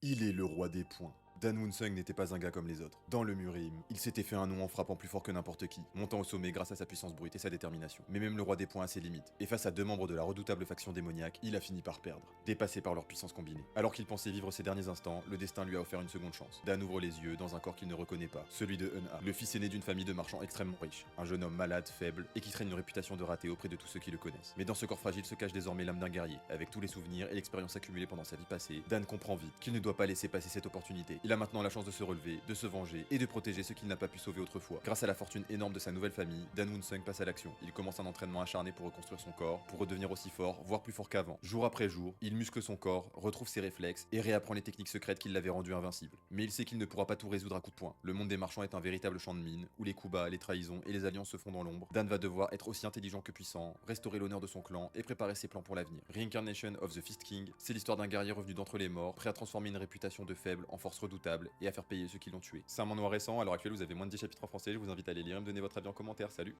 Il est le roi des points. Dan Wunsung n'était pas un gars comme les autres. Dans le Murim, il s'était fait un nom en frappant plus fort que n'importe qui, montant au sommet grâce à sa puissance brute et sa détermination. Mais même le roi des points a ses limites, et face à deux membres de la redoutable faction démoniaque, il a fini par perdre, dépassé par leur puissance combinée. Alors qu'il pensait vivre ses derniers instants, le destin lui a offert une seconde chance. Dan ouvre les yeux dans un corps qu'il ne reconnaît pas, celui de Eun-Ah, le fils aîné d'une famille de marchands extrêmement riches, un jeune homme malade, faible, et qui traîne une réputation de raté auprès de tous ceux qui le connaissent. Mais dans ce corps fragile se cache désormais l'âme d'un guerrier, avec tous les souvenirs et l'expérience accumulée pendant sa vie passée. Dan comprend vite qu'il ne doit pas laisser passer cette opportunité. Il a maintenant la chance de se relever, de se venger et de protéger ceux qu'il n'a pas pu sauver autrefois. Grâce à la fortune énorme de sa nouvelle famille, Dan Wunsung passe à l'action. Il commence un entraînement acharné pour reconstruire son corps, pour redevenir aussi fort, voire plus fort qu'avant. Jour après jour, il muscle son corps, retrouve ses réflexes et réapprend les techniques secrètes qui l'avaient rendu invincible. Mais il sait qu'il ne pourra pas tout résoudre à coups de poing. Le monde des marchands est un véritable champ de mines, où les coups bas, les trahisons et les alliances se font dans l'ombre. Dan va devoir être aussi intelligent que puissant, restaurer l'honneur de son clan et préparer ses plans pour l'avenir. Reincarnation of the Fist King, c'est l'histoire d'un guerrier revenu d'entre les morts, prêt à transformer une réputation de faible en force redoutable et à faire payer ceux qui l'ont tué. C'est un manhwa récent, à l'heure actuelle vous avez moins de 10 chapitres en français, je vous invite à les lire et me donner votre avis en commentaire, salut!